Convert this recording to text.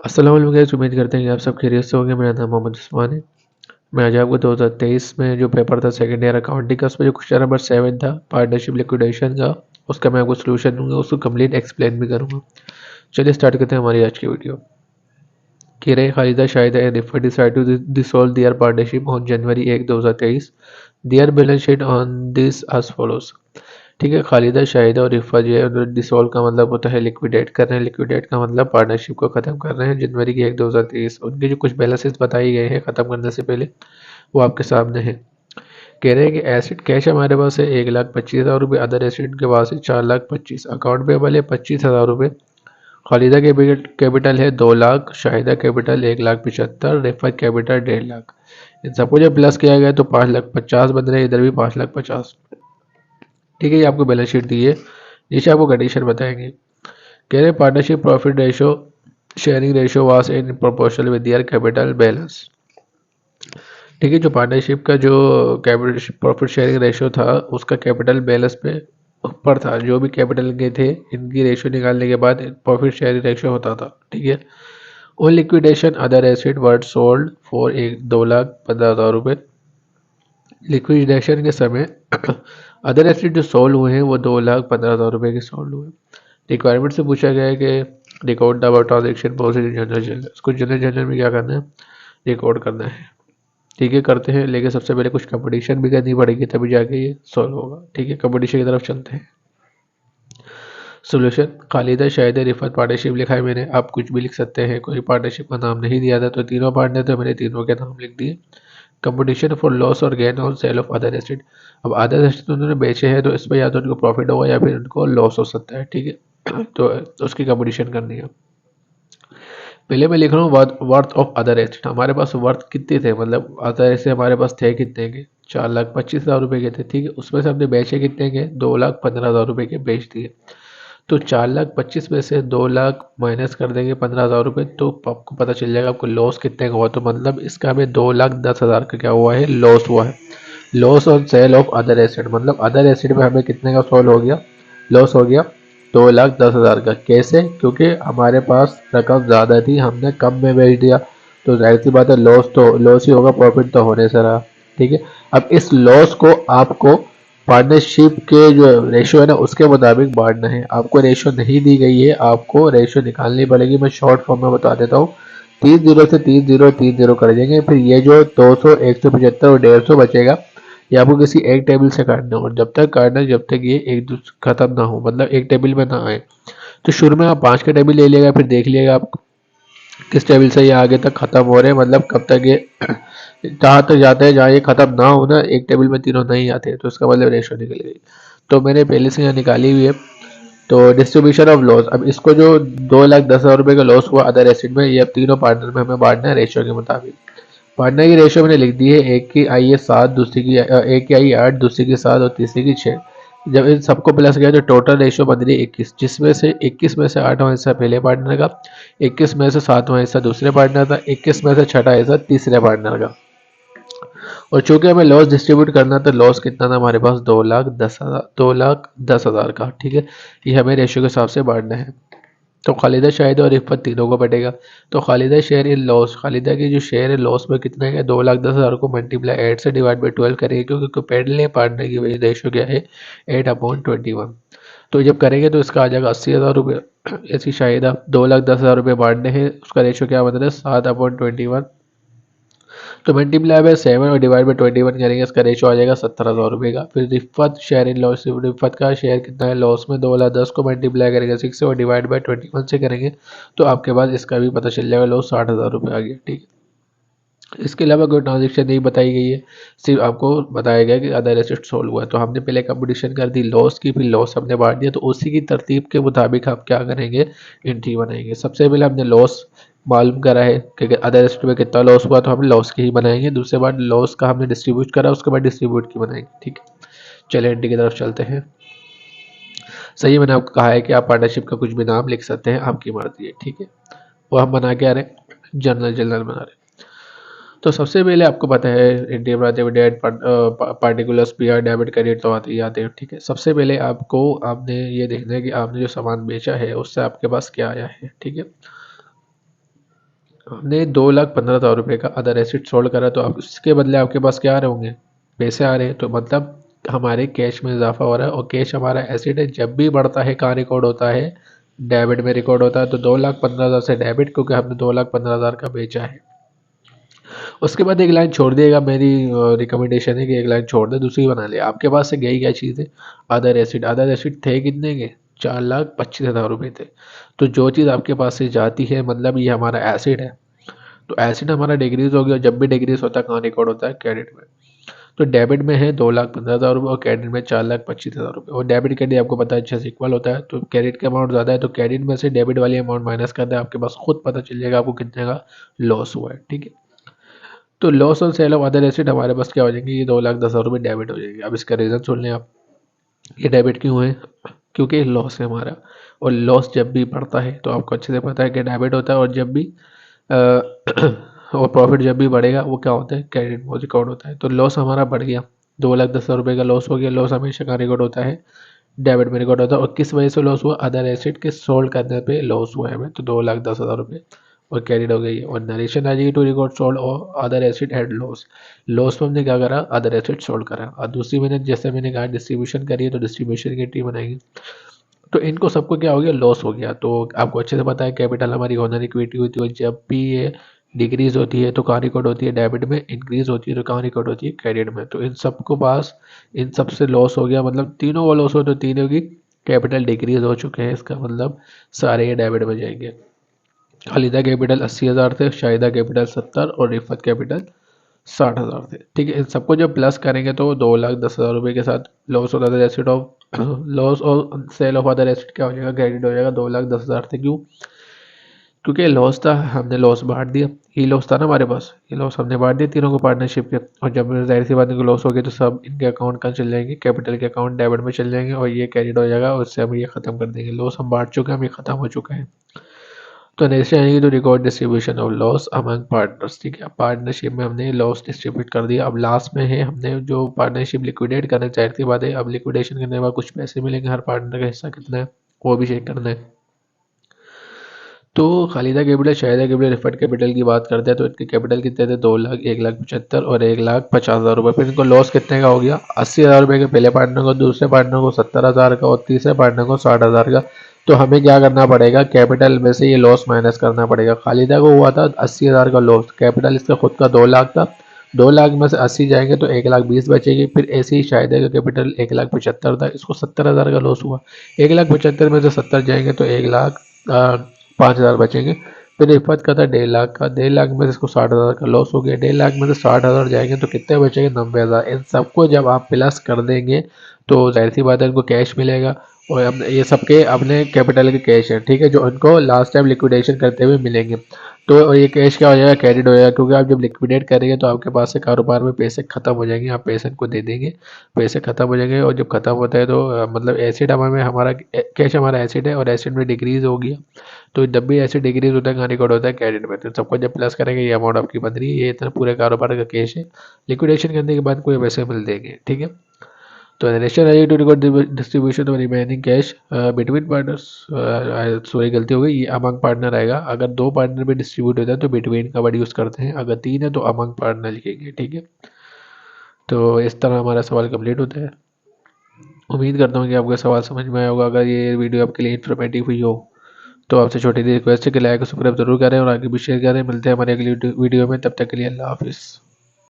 अस्सलाम वालेकुम गाइस, उम्मीद करते हैं कि आप सब खैरियत से होंगे। मेरा नाम मोहम्मद उस्मान है। मैं आज आपको 2023 में जो पेपर था सेकंड ईयर अकाउंटिंग का, उसमें जो क्वेश्चन नंबर 7 था पार्टनरशिप लिक्विडेशन का, उसका मैं आपको सोल्यूशन दूंगा, उसको कंप्लीट एक्सप्लेन भी करूंगा। चलिए स्टार्ट करते हैं हमारी आज की वीडियो। किरे खालिदा शाहिदा एंड रिफर decide to dissolve their partnership on January 1 2023। Their balance sheet on this as follows. ठीक है, खालिदा शाहिदा और रिफा जो है उन्होंने डिसॉल्व का मतलब होता है लिक्विडेट कर रहे हैं। लिक्विडेट का मतलब पार्टनरशिप को खत्म कर रहे हैं जनवरी की 1 2023। उनके जो कुछ बैलेंसेस बताए गए हैं खत्म करने से पहले वो आपके सामने है। कह रहे हैं कि एसिड कैश हमारे पास है 1,25,000 रुपये, अदर एसिड के पास है 4,25,000, अकाउंट पेबल है 25,000 रुपये। खालिदा कैपिटल है 2 लाख, शाहिदा कैपिटल 1,75,000, रिफत कैपिटल 1.5 लाख। इन सबको जब प्लस किया गया तो 5,50,000 बन रहे हैं, इधर भी 5,50,000। ठीक है, ये आपको बैलेंस शीट दी है। नीचे आपको कंडीशन बताएंगे। कह रहे partnership profit ratio sharing ratio was in proportional with their capital balance. ठीक है, जो पार्टनरशिप का जो कैपिटल प्रॉफिट शेयरिंग रेशो था उसका कैपिटल बैलेंस पे ऊपर था। जो भी कैपिटल के थे इनकी रेशो निकालने के बाद प्रॉफिट शेयरिंग रेशो होता था। ठीक है, on liquidation other asset word sold for 2,15,000 रुपये। लिक्विडेशन के समय अदर एसेट जो सोल्ड हुए हैं वो 2,15,000 रुपये के सोल्ड हुए। रिक्वायरमेंट से पूछा गया है कि record the about transaction proceed in general journal. इसको जनरल जर्नल में क्या करना है, रिकॉर्ड करना है। ठीक है, करते हैं, लेकिन सबसे पहले कुछ कंपटीशन भी करनी पड़ेगी तभी जाके ये सॉल्व होगा। ठीक है, कंपटीशन की तरफ चलते हैं। सोल्यूशन खालिदा शाहिद रिफत पार्टनरशिप लिखा है मैंने, आप कुछ भी लिख सकते हैं, कोई पार्टनरशिप का नाम नहीं दिया था तो तीनों पार्टनर थे, मैंने तीनों के नाम लिख दिए। कंपटीशन फॉर लॉस और gain on sale of other asset. अब अदर एसेट उन्होंने बेचे हैं तो इस पर या तो उनको प्रॉफिट होगा या फिर उनको लॉस हो सकता है। ठीक है, तो उसकी कंपटीशन करनी है। पहले मैं लिख रहा हूँ वर्थ ऑफ अदर एसेट। हमारे पास वर्थ कितने थे, मतलब अदर एसेट हमारे पास थे कितने के, 4,25,000 रुपये के थे। ठीक है, उसमें से हमने बेचे कितने के, 2,15,000 रुपये के बेच दिए। तो 4,25,000 में से 2 लाख माइनस कर देंगे 15,000 रुपये, तो आपको पता चल जाएगा आपको लॉस कितने का हुआ। तो मतलब इसका हमें 2,10,000 का क्या हुआ है, लॉस हुआ है। Loss on sale of other asset, मतलब अदर एसेट में हमें कितने का सॉल्व हो गया, लॉस हो गया 2,10,000 का। कैसे, क्योंकि हमारे पास रकम ज़्यादा थी, हमने कम में बेच दिया, तो जाहिर सी बात है लॉस तो लॉस ही होगा, प्रॉफिट तो होने से रहा। ठीक है, अब इस लॉस को आपको पार्टनरशिप के जो रेशो है ना उसके मुताबिक बांटना है। आपको रेशो नहीं दी गई है, आपको रेशो निकालनी पड़ेगी। मैं शॉर्ट फॉर्म में बता देता हूँ। 30 से 30 कर देंगे, फिर ये जो 200 175 और 150 बचेगा ये आपको किसी एक टेबल से काटना हो। जब तक काटना है जब तक ये एक दूसरे खत्म ना हो, मतलब एक टेबल में ना आए। तो शुरू में आप 5 का टेबल ले लिएगा, फिर देख लिएगा आप किस टेबल से ये आगे तक खत्म हो रहे हैं, मतलब कब तक ये जहाँ तक जाते हैं जहाँ ये खत्म ना हो ना, एक टेबल में तीनों नहीं आते तो इसका मतलब रेशो निकल गई। तो मैंने पहले से यहाँ निकाली हुई है। तो डिस्ट्रीब्यूशन ऑफ लॉस, अब इसको जो 2,10,000 रुपये का लॉस हुआ अदर एसिड में, ये अब तीनों पार्टनर में हमें बांटना है रेशो के मुताबिक। पार्टनर की रेशो मैंने लिख दी है, एक की आई है 7, दूसरी की एक की आई 8, दूसरी की 7 और तीसरी की 6। जब इन सबको प्लस किया तो टोटल रेशो बन रही है 21, जिसमें से 21 में से 8वां हिस्सा पहले पार्टनर का, 21 में से 7वां हिस्सा दूसरे पार्टनर का, 21 में से छठा हिस्सा तीसरे पार्टनर का। और चूंकि हमें लॉस डिस्ट्रीब्यूट करना था, लॉस कितना था हमारे पास, 2,10,000 का। ठीक है, ये हमें रेशियो के हिसाब से बांटना है। तो खालिदा शाहिद और इफ़त तीनों को बटेगा। तो Khalida share in loss, Khalida की जो शेयर है लॉस में कितना है, 2,10,000 को मल्टीप्लाई 8 से डिवाइड बाई 12 करेंगे, क्योंकि पहले पार्टनर की वजह रेशियो क्या है 8/21। तो जब करेंगे तो इसका आ जाएगा 80,000 रुपये। ऐसी शाहिदा 2,10,000 रुपये बांटने हैं, उसका रेशियो क्या बन रहा है 7/21। तो मल्टीप्लाई बाय 7 और डिवाइड बाय 21 करेंगे, इसका रेशो आ जाएगा 17,000 रुपये का। फिर Rifat share in loss, Rifat का शेयर कितना है लॉस में, 2,10,000 को मल्टीप्लाई करेंगे 6 से और डिवाइड बाय 21 से करेंगे, तो आपके पास इसका भी पता चल जाएगा लॉस 60,000 रुपये आ गया। ठीक है, इसके अलावा कोई ट्रांजेक्शन नहीं बताई गई है, सिर्फ आपको बताया गया कि अदर एसेट सोल्व हुआ है। तो हमने पहले कंपटीशन कर दी लॉस की, फिर लॉस हमने बांट दिया, तो उसी की तरतीब के मुताबिक हम क्या करेंगे, एंट्री बनाएंगे। सबसे पहले हमने लॉस मालूम करा है कि अदर एसेट में कितना लॉस हुआ, तो हम लॉस की ही बनाएंगे। दूसरे बार लॉस का हमने डिस्ट्रीब्यूट करा, उसके बाद डिस्ट्रीब्यूट की बनाएंगे। ठीक है, चलिए एंट्री की तरफ चलते हैं। सही, मैंने आपको कहा है कि आप पार्टनरशिप का कुछ भी नाम लिख सकते हैं, आपकी मर्जी है। ठीक है, वो हम बना के आ रहे हैं, जनरल बना रहे हैं। तो सबसे पहले आपको पता है एंट्री बनाते हुए date particulars P R debit credit तो आते ही आते हैं। ठीक है, सबसे पहले आपको आपने ये देखना है कि आपने जो सामान बेचा है उससे आपके पास क्या आया है। ठीक है, हमने 2,15,000 रुपये का अदर एसेट सोल्ड करा, तो अब इसके बदले आपके पास क्या आ रहे होंगे, पैसे आ रहे हैं। तो मतलब हमारे कैश में इजाफा हो रहा है, और कैश हमारा एसेट है, जब भी बढ़ता है कहाँ रिकॉर्ड होता है, डेबिट में रिकॉर्ड होता है। तो 2,15,000 से डेबिट, क्योंकि हमने 2,15,000 का बेचा है। उसके बाद एक लाइन छोड़ दिएगा, मेरी रिकमेंडेशन है कि एक लाइन छोड़ दे, दूसरी बना ले। आपके पास से गई क्या चीज़ है, अदर एसिड। अदर एसिड थे कितने के, 4,25,000 रुपये थे। तो जो चीज़ आपके पास से जाती है, मतलब ये हमारा एसिड है, तो एसिड हमारा डिक्रीज हो गया। जब भी डिक्रीज होता है कहाँ रिकॉर्ड होता है, क्रेडिट में। तो डेबिट में है 2,15,000 रुपये और क्रेडिट में 4,25,000 रुपये। और डेबिट क्रेडिट आपको पता है अच्छे से इक्वल होता है, तो क्रेडिट का अमाउंट ज़्यादा है तो क्रेडिट में से डेबिट वाली अमाउंट माइनस कर दे, आपके पास खुद पता चल जाएगा आपको कितने का लॉस हुआ है। ठीक है, तो loss on sale of other asset हमारे पास क्या हो जाएंगे, ये 2,10,000 रुपये डेबिट हो जाएंगे। अब इसका रीज़न सुन लें आप, ये डेबिट क्यों है, क्योंकि लॉस है हमारा। और लॉस जब भी बढ़ता है तो आपको अच्छे से पता है कि डेबिट होता है, और जब भी अ, और प्रॉफिट जब भी बढ़ेगा वो क्या होता है, क्रेडिट में रिकॉर्ड होता है। तो लॉस हमारा बढ़ गया, 2,10,000 रुपये का लॉस हो गया। लॉस हमेशा का रिकॉर्ड होता है, डेबिट में रिकॉर्ड होता है। और किस वजह से लॉस हुआ, अदर एसेट के सोल्ड करने पे लॉस हुआ है हमें, तो 2,10,000 रुपये और कैरिड हो गई है। और नरेशन आ जाएगी टू रिकॉर्ड सोल्ड और other asset had loss. Loss में हमने क्या करा, अदर एसेट सोल्ड करा। और दूसरी मैंने, जैसे मैंने कहा, डिस्ट्रीब्यूशन करी है, तो डिस्ट्रीब्यूशन की टीम बनाएंगे। तो इनको सबको क्या हो गया, लॉस हो गया। तो आपको अच्छे से पता है कैपिटल हमारी ओनर इक्विटी होती है, जब भी ये डिक्रीज होती है तो कहाँ रिकॉर्ड होती है, डेबिट में। इंक्रीज होती है तो कहाँ रिकॉर्ड होती है, क्रेडिट में। तो इन सबको पास, इन सबसे लॉस हो गया, मतलब तीनों को लॉस हो, तो तीनों की कैपिटल डिक्रीज हो चुके हैं। इसका मतलब सारे ये डेबिट में जाएंगे। खालिदा कैपिटल 80,000 थे, शाहिदा कैपिटल 70 और रिफत कैपिटल 60,000 थे। ठीक है, इन सबको जब प्लस करेंगे तो 2,10,000 रुपये के साथ loss of other asset of loss और सेल ऑफ अदर एसेट क्या हो जाएगा, क्रेडिट हो जाएगा। 2,10,000 थे, क्यों, क्योंकि लॉस था, हमने लॉस बांट दिया। ये लॉस था ना हमारे पास, ये लॉस हमने बांट दिया तीनों को पार्टनरशिप के। और जब जाहिर सी बात है लॉस हो गया तो सब इनके अकाउंट कहाँ चल जाएंगे, कैपिटल के अकाउंट डेबिट में चल जाएंगे, और ये क्रेडिट हो जाएगा। और उससे हम ये खत्म कर देंगे, लॉस हम बांट चुके हैं, हम ये खत्म हो चुका है। तो नेक्स्ट आएगी तो record distribution of loss among partners. ठीक है, पार्टनरशिप में हमने लॉस डिस्ट्रीब्यूट कर दिया। अब लास्ट में है, हमने जो पार्टनरशिप लिक्विडेट करना, जाहिर सी बात है अब लिक्विडेशन करने के बाद कुछ पैसे मिलेंगे, हर पार्टनर का हिस्सा कितना है वो भी चेक करना है। तो खालिदा कैपिटल, शाहिदा कैपिटल, रिफर्ड कैपिटल की बात करते हैं तो इनके कैपिटल कितने थे, 2,00,000, 1,75,000 और 1,50,000 रुपये। फिर इनको लॉस कितने का हो गया, 80,000 रुपये के पहले पार्टनर को, दूसरे पार्टनर को 70,000 का और तीसरे पार्टनर को 60,000 का। तो हमें क्या करना पड़ेगा, कैपिटल में से ये लॉस माइनस करना पड़ेगा। खालिदा को हुआ था 80,000 का लॉस, कैपिटल इसका खुद का 2,00,000 था। 2,00,000 में से 80 जाएंगे तो 1,20,000 बचेगी। फिर ऐसे ही शाहिदा का कैपिटल 1,75,000 था, इसको 70,000 का लॉस हुआ। 1,75,000 में से 70 जाएंगे तो 1,05,000 बचेंगे। फिर रिफत का था 1,50,000 का, 1,50,000 में से इसको 60,000 का लॉस हो गया। 1,50,000 में से 60,000 जाएंगे तो कितने बचेंगे, 90,000। इन सबको जब आप प्लस कर देंगे तो जाहिर सी बात है इनको कैश मिलेगा। और अब ये सबके अपने कैपिटल के कैश है, ठीक है, जो इनको लास्ट टाइम लिक्विडेशन करते हुए मिलेंगे। तो ये कैश क्या हो जाएगा, क्रेडिट हो जाएगा, क्योंकि आप जब लिक्विडेट करेंगे तो आपके पास से कारोबार में पैसे खत्म हो जाएंगे, आप पैसे इनको दे देंगे, पैसे खत्म हो जाएंगे। और जब खत्म होता है तो मतलब एसिड हमें, हमारा कैश हमारा एसिड है और एसिड में डिक्रीज हो गया। तो जब भी एसिड डिक्रीज होता है कहाँ रिकॉर्ड होता है, क्रेडिट में। तो सबको जब प्लस करेंगे ये अमाउंट आपकी बन रही है, ये इतना पूरे कारोबार का कैश है। लिक्विडेशन करने के बाद कोई पैसे मिल देंगे। ठीक है, तो नेक्स्ट है to record distribution of remaining cash between partners. Sorry गलती हो गई, ये अमंग पार्टनर आएगा। अगर दो पार्टनर में डिस्ट्रीब्यूट होता है तो बिटवीन का वर्ड यूज़ करते हैं, अगर तीन है तो अमंग पार्टनर लिखेंगे। ठीक है, तो इस तरह हमारा सवाल कंप्लीट होता है। उम्मीद करता हूँ कि आपका सवाल समझ में आया होगा। अगर ये वीडियो आपके लिए इन्फॉर्मेटिव हुई हो तो आपसे छोटी सी रिक्वेस्ट है कि लाइक और सब्सक्राइब जरूर करें और आगे भी शेयर करें। मिलते हैं हमारे अगली वीडियो में, तब तक के लिए अल्लाह हाफिज़।